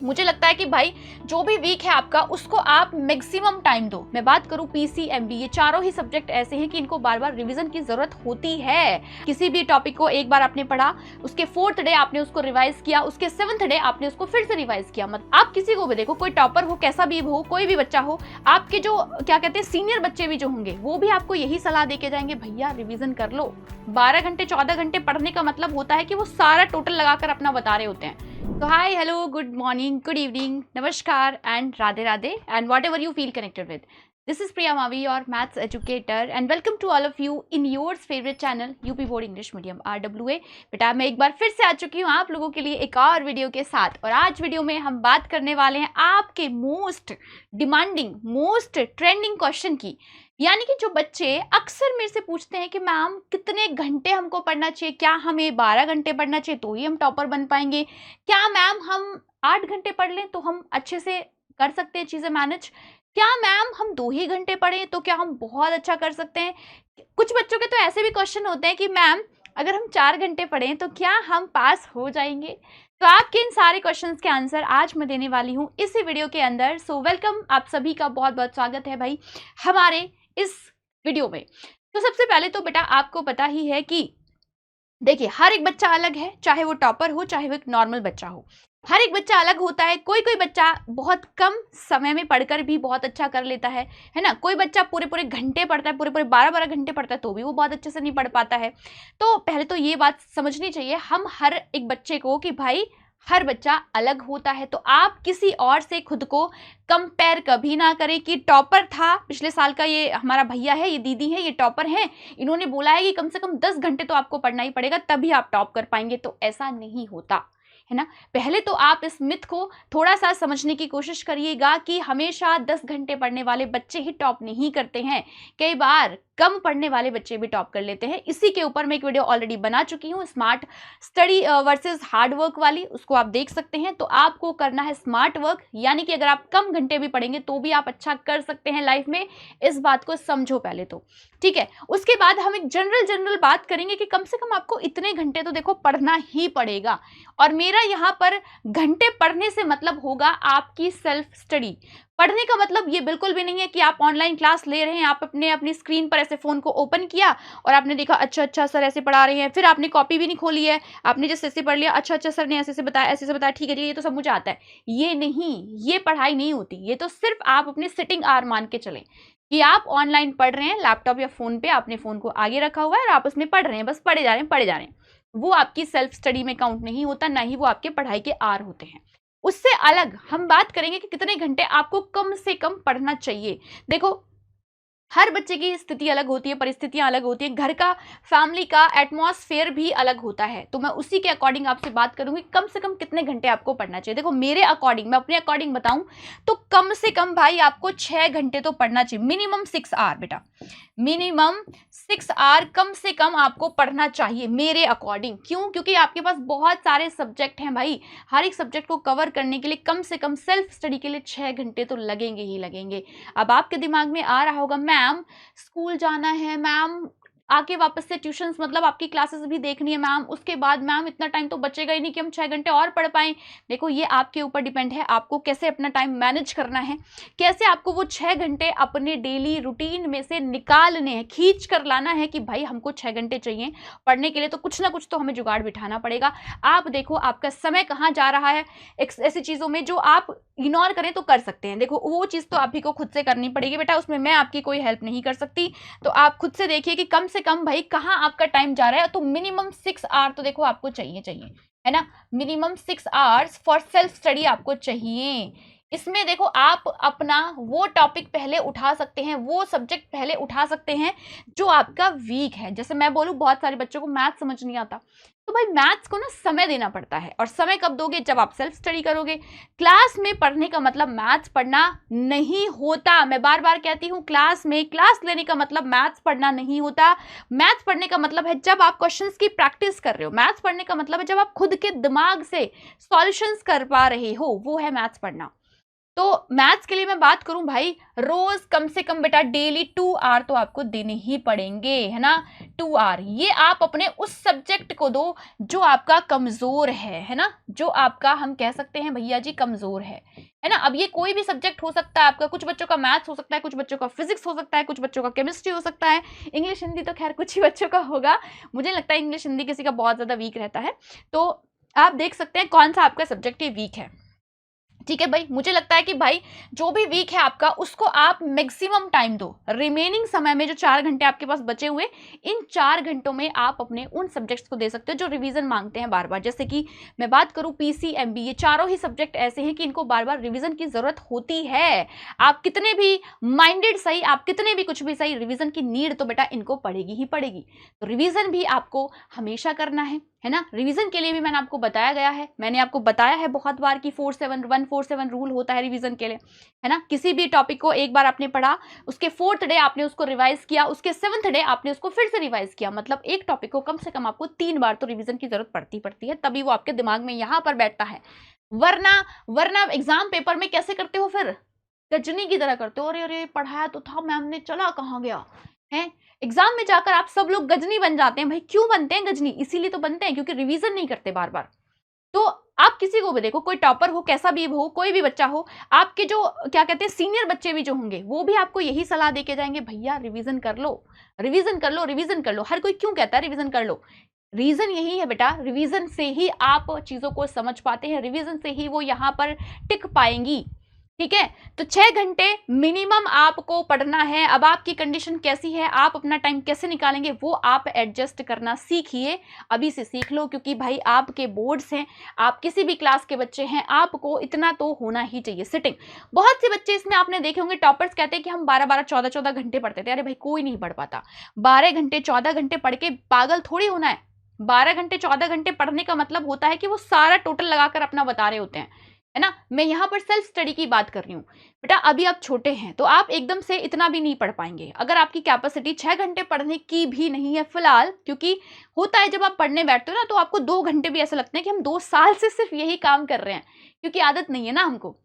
मुझे लगता है कि भाई जो भी वीक है आपका उसको आप मैक्सिमम टाइम दो। मैं बात करूं पीसी, एमबी, ये चारों ही सब्जेक्ट ऐसे हैं कि इनको बार बार रिवीजन की जरूरत होती है। किसी भी टॉपिक को एक बार आपने पढ़ा, उसके 4th डे आपने उसको रिवाइज किया, उसके 7th डे आपने उसको फिर से रिवाइज किया। मत आप किसी को भी देखो, कोई टॉपर हो, कैसा भी हो, कोई भी बच्चा हो, आपके जो क्या कहते हैं सीनियर बच्चे भी जो होंगे वो भी आपको यही सलाह दे के जाएंगे, भैया रिविजन कर लो। 12 घंटे 14 घंटे पढ़ने का मतलब होता है कि वो सारा टोटल लगाकर अपना बता रहे होते हैं। तो hi, hello, good morning, good evening, नमस्कार and Radhe Radhe and whatever you feel connected with. This is Priya Mavi, your maths educator, and welcome to all of you in yours favourite channel UP board English medium RWA। बेटा मैं एक बार फिर से आ चुकी हूँ आप लोगों के लिए एक और वीडियो के साथ, और आज वीडियो में हम बात करने वाले हैं आपके most demanding, most trending question की। यानी कि जो बच्चे अक्सर मेरे से पूछते हैं कि मैम कितने घंटे हमको पढ़ना चाहिए, क्या हमें 12 घंटे पढ़ना चाहिए तो ही हम टॉपर बन पाएंगे, क्या मैम हम 8 घंटे पढ़ लें तो हम अच्छे से कर सकते हैं चीज़ें मैनेज, क्या मैम हम 2 ही घंटे पढ़ें तो क्या हम बहुत अच्छा कर सकते हैं। कुछ बच्चों के तो ऐसे भी क्वेश्चन होते हैं कि मैम अगर हम 4 घंटे पढ़ें तो क्या हम पास हो जाएंगे। तो आपके इन सारे क्वेश्चंस के आंसर आज मैं देने वाली हूँ इसी वीडियो के अंदर। सो वेलकम, आप सभी का बहुत बहुत स्वागत है भाई हमारे इस वीडियो में। तो सबसे पहले तो बेटा आपको पता ही है कि देखिए हर एक बच्चा अलग है, चाहे वो टॉपर हो चाहे वो एक नॉर्मल बच्चा हो, हर एक बच्चा अलग होता है। कोई कोई बच्चा बहुत कम समय में पढ़कर भी बहुत अच्छा कर लेता है ना। कोई बच्चा पूरे पूरे घंटे पढ़ता है, पूरे पूरे 12-12 घंटे पढ़ता है तो भी वो बहुत अच्छे से नहीं पढ़ पाता है। तो पहले तो ये बात समझनी चाहिए हम हर एक बच्चे को कि भाई हर बच्चा अलग होता है। तो आप किसी और से खुद को कंपेयर कभी ना करें कि टॉपर था पिछले साल का, ये हमारा भैया है, ये दीदी है, ये टॉपर हैं, इन्होंने बोला है कि कम से कम 10 घंटे तो आपको पढ़ना ही पड़ेगा तभी आप टॉप कर पाएंगे। तो ऐसा नहीं होता है ना। पहले तो आप इस मिथ को थोड़ा सा समझने की कोशिश करिएगा कि हमेशा 10 घंटे पढ़ने वाले बच्चे ही टॉप नहीं करते हैं, कई बार कम पढ़ने वाले बच्चे भी टॉप कर लेते हैं। इसी के ऊपर मैं एक वीडियो ऑलरेडी बना चुकी हूँ, smart study versus hard work वाली, उसको आप देख सकते हैं। तो आपको करना है स्मार्ट वर्क, यानी कि अगर आप कम घंटे भी पढ़ेंगे तो भी आप अच्छा कर सकते हैं लाइफ में। इस बात को समझो पहले तो, ठीक है। उसके बाद हम एक जनरल बात करेंगे कि कम से कम आपको इतने घंटे तो देखो पढ़ना ही पड़ेगा। और मेरा यहाँ पर घंटे पढ़ने से मतलब होगा आपकी सेल्फ स्टडी। पढ़ने का मतलब ये बिल्कुल भी नहीं है कि आप ऑनलाइन क्लास ले रहे हैं, आप अपनी स्क्रीन पर ऐसे फोन को ओपन किया और आपने देखा अच्छा सर ऐसे पढ़ा रहे हैं, फिर आपने कॉपी भी नहीं खोली है, आपने जैसे ऐसे पढ़ लिया, अच्छा सर ने ऐसे बताया, ऐसे बताया, ठीक है ये तो सब मुझे आता है। ये नहीं, ये पढ़ाई नहीं होती। ये तो सिर्फ आप अपनी सिटिंग आवर मान के चलें कि आप ऑनलाइन पढ़ रहे हैं, लैपटॉप या फोन पे आपने फोन को आगे रखा हुआ है और आप उसमें पढ़ रहे हैं, बस पढ़े जा रहे हैं। वो आपकी सेल्फ स्टडी में काउंट नहीं होता, ना ही वो आपके पढ़ाई के आर होते हैं। उससे अलग हम बात करेंगे कि कितने घंटे आपको कम से कम पढ़ना चाहिए। देखो हर बच्चे की स्थिति अलग होती है, परिस्थितियां अलग होती है, घर का, फैमिली का एटमॉस्फेयर भी अलग होता है। तो मैं उसी के अकॉर्डिंग आपसे बात करूंगी कम से कम कितने घंटे आपको पढ़ना चाहिए। देखो मेरे अकॉर्डिंग, मैं अपने अकॉर्डिंग बताऊं तो कम से कम भाई आपको 6 घंटे तो पढ़ना चाहिए, मिनिमम 6 आवर बेटा, मिनिमम 6 आवर कम से कम आपको पढ़ना चाहिए मेरे अकॉर्डिंग। क्यों? क्योंकि आपके पास बहुत सारे सब्जेक्ट हैं भाई, हर एक सब्जेक्ट को कवर करने के लिए कम से कम सेल्फ स्टडी के लिए 6 घंटे तो लगेंगे ही लगेंगे। अब आपके दिमाग में आ रहा होगा मैम स्कूल जाना है, मैम आके वापस से ट्यूशंस मतलब आपकी क्लासेस भी देखनी है मैम, उसके बाद मैम इतना टाइम तो बचेगा ही नहीं कि हम 6 घंटे और पढ़ पाएं। देखो ये आपके ऊपर डिपेंड है, आपको कैसे अपना टाइम मैनेज करना है, कैसे आपको वो 6 घंटे अपने डेली रूटीन में से निकालने हैं, खींच कर लाना है कि भाई हमको 6 घंटे चाहिए पढ़ने के लिए, तो कुछ ना कुछ तो हमें जुगाड़ बिठाना पड़ेगा। आप देखो आपका समय कहाँ जा रहा है ऐसी चीज़ों में जो आप इग्नोर करें तो कर सकते हैं। देखो वो चीज़ तो आप ही को खुद से करनी पड़ेगी बेटा, उसमें मैं आपकी कोई हेल्प नहीं कर सकती। तो आप खुद से देखिए कि कम से कम भाई कहाँ आपका टाइम जा रहा है। तो मिनिमम 6 आवर तो देखो आपको चाहिए है ना, minimum 6 hours for self study आपको चाहिए। इसमें देखो आप अपना वो टॉपिक पहले उठा सकते हैं, वो सब्जेक्ट पहले उठा सकते हैं जो आपका वीक है। जैसे मैं बोलूँ बहुत सारे बच्चों को मैथ समझ नहीं आता, तो भाई मैथ्स को ना समय देना पड़ता है, और समय कब दोगे? जब आप सेल्फ स्टडी करोगे। क्लास में पढ़ने का मतलब मैथ्स पढ़ना नहीं होता। मैं बार बार कहती हूँ क्लास में क्लास लेने का मतलब मैथ्स पढ़ना नहीं होता। मैथ्स पढ़ने का मतलब है जब आप क्वेश्चंस की प्रैक्टिस कर रहे हो, मैथ्स पढ़ने का मतलब है जब आप खुद के दिमाग से सॉल्यूशंस कर पा रहे हो, वो है मैथ्स पढ़ना। तो मैथ्स के लिए मैं बात करूं भाई, रोज कम से कम बेटा डेली 2 आवर तो आपको देने ही पड़ेंगे, है ना। 2 आवर ये आप अपने उस सब्जेक्ट को दो जो आपका कमजोर है ना, जो आपका हम कह सकते हैं भैया जी कमजोर है ना। अब ये कोई भी सब्जेक्ट हो सकता है आपका, कुछ बच्चों का मैथ्स हो सकता है, कुछ बच्चों का फिजिक्स हो सकता है, कुछ बच्चों का केमिस्ट्री हो सकता है, इंग्लिश हिंदी तो खैर कुछ ही बच्चों का होगा, मुझे लगता है इंग्लिश हिंदी किसी का बहुत ज्यादा वीक रहता है। तो आप देख सकते हैं कौन सा आपका सब्जेक्ट ये वीक है, ठीक है भाई। मुझे लगता है कि भाई जो भी वीक है आपका उसको आप मैक्सिमम टाइम दो, रिमेनिंग समय में जो 4 घंटे आपके पास बचे हुए, इन 4 घंटों में आप अपने उन सब्जेक्ट्स को दे सकते हो जो रिवीजन मांगते हैं बार बार। जैसे कि मैं बात करूं पीसीएमबी, ये चारों ही सब्जेक्ट ऐसे हैं कि इनको बार बार रिवीजन की जरूरत होती है। आप कितने भी माइंडेड सही, आप कितने भी कुछ भी सही, रिवीजन की नीड तो बेटा इनको पड़ेगी ही पड़ेगी। तो रिवीजन भी आपको हमेशा करना है ना। रिवीजन के लिए भी मैंने आपको बताया है बहुत बार कि 147 रूल होता है रिवीजन के लिए, है ना। किसी भी टॉपिक को एक बार आपने पढ़ा, उसके 4th डे आपने उसको रिवाइज किया, उसके 7th डे आपने उसको फिर से रिवाइज किया, मतलब एक टॉपिक को कम से कम आपको 3 बार तो रिवीजन की जरूरत पड़ती है, तभी वो आपके दिमाग में यहां पर बैठता है। वरना एग्जाम पेपर में कैसे करते हो, फिर गजनी की तरह करते हो, अरे अरे पढ़ाया तो था मैम ने, चला कहाँ गया है। एग्जाम में जाकर आप सब लोग गजनी बन जाते हैं। भाई क्यों बनते हैं गजनी? इसीलिए तो बनते हैं क्योंकि रिवीजन नहीं करते बार बार। तो आप किसी को भी देखो, कोई टॉपर हो, कैसा भी हो, कोई भी बच्चा हो, आपके जो क्या कहते हैं सीनियर बच्चे भी जो होंगे वो भी आपको यही सलाह देके जाएंगे, भैया रिवीजन कर लो, रिवीजन कर लो, रिवीजन कर लो। हर कोई क्यों कहता है रिवीजन कर लो? रीजन यही है बेटा, रिवीजन से ही आप चीजों को समझ पाते हैं, रिवीजन से ही वो यहां पर टिक पाएंगी, ठीक है। तो 6 घंटे मिनिमम आपको पढ़ना है। अब आपकी कंडीशन कैसी है, आप अपना टाइम कैसे निकालेंगे, वो आप एडजस्ट करना सीखिए, अभी से सीख लो, क्योंकि भाई आपके बोर्ड्स हैं, आप किसी भी क्लास के बच्चे हैं, आपको इतना तो होना ही चाहिए सिटिंग। बहुत से बच्चे इसमें आपने देखे होंगे, टॉपर्स कहते हैं कि हम 12-12, 14-14 घंटे पढ़ते थे। अरे भाई कोई नहीं पढ़ पाता। 12 घंटे 14 घंटे पढ़ के पागल थोड़ी होना है। 12 घंटे 14 घंटे पढ़ने का मतलब होता है कि वो सारा टोटल लगाकर अपना बता रहे होते हैं, है ना। मैं यहां पर सेल्फ स्टडी की बात कर रही हूं बेटा। अभी आप छोटे हैं तो आप एकदम से इतना भी नहीं पढ़ पाएंगे। अगर आपकी कैपेसिटी 6 घंटे पढ़ने की भी नहीं है फिलहाल, क्योंकि होता है जब आप पढ़ने बैठते हो ना तो आपको 2 घंटे भी ऐसा लगता है कि हम 2 साल से सिर्फ यही काम कर रहे हैं, क्योंकि आदत नहीं है ना हमको।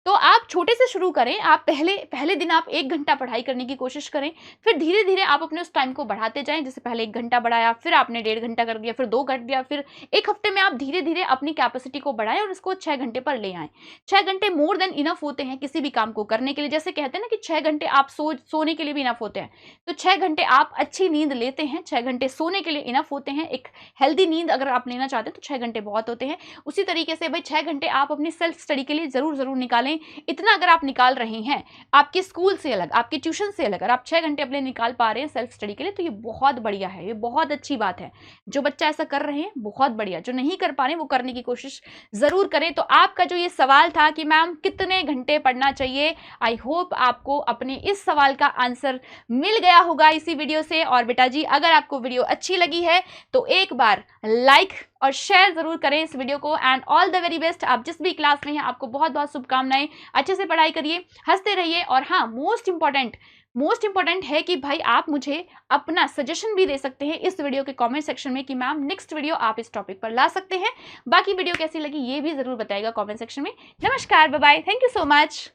तो आप छोटे से शुरू करें। आप पहले दिन आप 1 घंटा पढ़ाई करने की कोशिश करें, फिर धीरे धीरे आप अपने उस टाइम को बढ़ाते जाएं। जैसे पहले 1 घंटा बढ़ाया, फिर आपने 1.5 घंटा कर दिया, फिर 2 कर दिया, फिर 1 हफ्ते में आप धीरे धीरे अपनी कैपेसिटी को बढ़ाएं और इसको 6 घंटे पर ले आएं। 6 घंटे मोर देन इनफ होते हैं किसी भी काम को करने के लिए। जैसे कहते हैं ना कि 6 घंटे आप सोने के लिए भी इनफ होते हैं, तो 6 घंटे आप अच्छी नींद लेते हैं, 6 घंटे सोने के लिए इनफ होते हैं। एक हेल्दी नींद अगर आप लेना चाहते हैं तो 6 घंटे बहुत होते हैं। उसी तरीके से भाई 6 घंटे आप अपनी सेल्फ स्टडी के लिए जरूर निकालें। इतना अगर आप निकाल रहे हैं, आपके स्कूल से अलग, आपके ट्यूशन से अलग, अगर आप 6 घंटे अपने निकाल पा रहे हैं सेल्फ स्टडी के लिए, तो ये बहुत बढ़िया है, ये बहुत अच्छी बात है। जो बच्चा ऐसा कर रहे हैं बहुत बढ़िया, जो नहीं कर पा रहे वो करने की कोशिश जरूर करें। तो आपका जो ये सवाल था कि मैम कितने घंटे पढ़ना चाहिए, आई होप आपको अपने इस सवाल का आंसर मिल गया होगा इसी वीडियो से। और बेटा जी अगर आपको वीडियो अच्छी लगी है तो एक बार लाइक और शेयर जरूर करें इस वीडियो को। And all the very best. आप जिस भी क्लास में हैं आपको बहुत बहुत शुभकामनाएं। अच्छे से पढ़ाई करिए, हंसते रहिए। और हाँ, मोस्ट इंपॉर्टेंट है कि भाई आप मुझे अपना सजेशन भी दे सकते हैं इस वीडियो के कमेंट सेक्शन में कि मैम नेक्स्ट वीडियो आप इस टॉपिक पर ला सकते हैं। बाकी वीडियो कैसी लगी ये भी जरूर बताइएगा कमेंट सेक्शन में। नमस्कार, bye bye, thank you so much.